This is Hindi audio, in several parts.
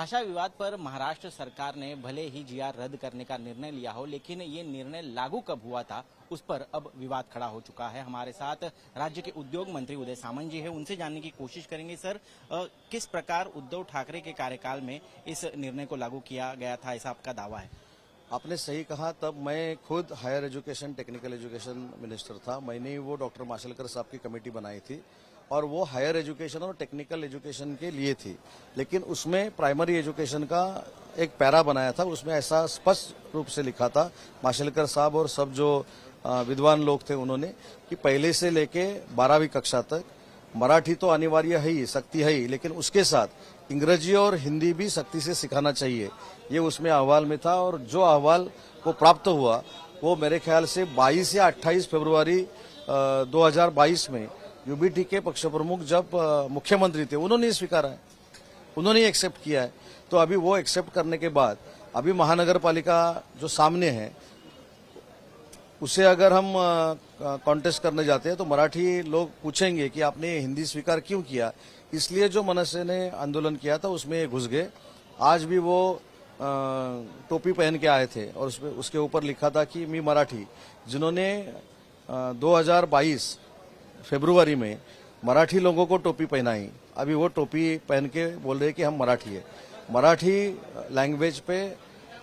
भाषा विवाद पर महाराष्ट्र सरकार ने भले ही जीआर रद्द करने का निर्णय लिया हो, लेकिन ये निर्णय लागू कब हुआ था उस पर अब विवाद खड़ा हो चुका है। हमारे साथ राज्य के उद्योग मंत्री उदय सामंत जी है, उनसे जानने की कोशिश करेंगे। सर, किस प्रकार उद्धव ठाकरे के कार्यकाल में इस निर्णय को लागू किया गया था, ऐसा आपका दावा है? आपने सही कहा। तब मैं खुद higher education technical education minister था। मैंने वो डॉक्टर माशेलकर साहब की कमेटी बनाई थी और वो हायर एजुकेशन और टेक्निकल एजुकेशन के लिए थी, लेकिन उसमें प्राइमरी एजुकेशन का एक पैरा बनाया था। उसमें ऐसा स्पष्ट रूप से लिखा था माशेलकर साहब और सब जो विद्वान लोग थे उन्होंने कि पहले से लेके 12वीं कक्षा तक मराठी तो अनिवार्य है ही, सख्ती है ही, लेकिन उसके साथ अंग्रेजी और हिंदी भी सख्ती से सिखाना चाहिए। ये उसमें अहवाल में था और जो अहवाल को प्राप्त हुआ वो मेरे ख्याल से 22 या 28 फरवरी 2022 में यूबीटी के पक्ष प्रमुख जब मुख्यमंत्री थे उन्होंने स्वीकारा है, उन्होंने एक्सेप्ट किया है। तो अभी वो एक्सेप्ट करने के बाद अभी महानगर पालिका जो सामने है उसे अगर हम कॉन्टेस्ट करने जाते हैं तो मराठी लोग पूछेंगे कि आपने हिंदी स्वीकार क्यों किया। इसलिए जो मनसे ने आंदोलन किया था उसमें घुस गए। आज भी वो टोपी पहन के आए थे और उसके ऊपर लिखा था कि मी मराठी। जिन्होंने 2022 फरवरी में मराठी लोगों को टोपी पहनाई, अभी वो टोपी पहन के बोल रहे कि हम मराठी है। मराठी लैंग्वेज पे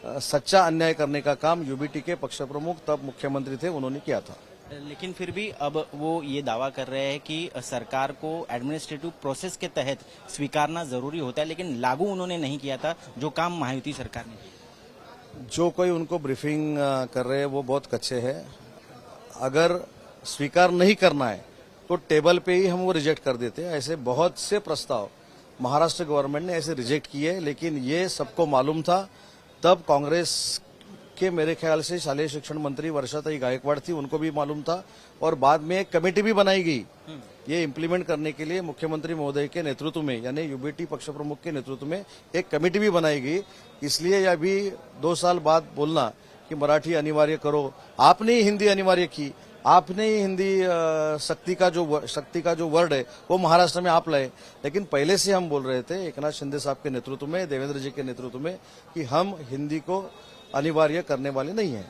सच्चा अन्याय करने का काम यूबीटी के पक्ष प्रमुख तब मुख्यमंत्री थे उन्होंने किया था। लेकिन फिर भी अब वो ये दावा कर रहे हैं कि सरकार को एडमिनिस्ट्रेटिव प्रोसेस के तहत स्वीकारना जरूरी होता है, लेकिन लागू उन्होंने नहीं किया था, जो काम महायुति सरकार ने। जो कोई उनको ब्रीफिंग कर रहे हैं वो बहुत कच्चे है। अगर स्वीकार नहीं करना है तो टेबल पे ही हम वो रिजेक्ट कर देते हैं। ऐसे बहुत से प्रस्ताव महाराष्ट्र गवर्नमेंट ने ऐसे रिजेक्ट किए, लेकिन ये सबको मालूम था। तब कांग्रेस के मेरे ख्याल से शालेय शिक्षण मंत्री वर्षाताई गायकवाड़ थी, उनको भी मालूम था और बाद में एक कमेटी भी बनाई गई ये इम्प्लीमेंट करने के लिए। मुख्यमंत्री महोदय के नेतृत्व में यानी यूबीटी पक्ष प्रमुख के नेतृत्व में एक कमेटी भी बनाई गई। इसलिए यह भी 2 साल बाद बोलना कि मराठी अनिवार्य करो, आपने ही हिंदी अनिवार्य की, आपने ही हिंदी शक्ति का जो वर्ड है वो महाराष्ट्र में आप लाए। लेकिन पहले से हम बोल रहे थे एकनाथ शिंदे साहब के नेतृत्व में, देवेंद्र जी के नेतृत्व में, कि हम हिंदी को अनिवार्य करने वाले नहीं हैं।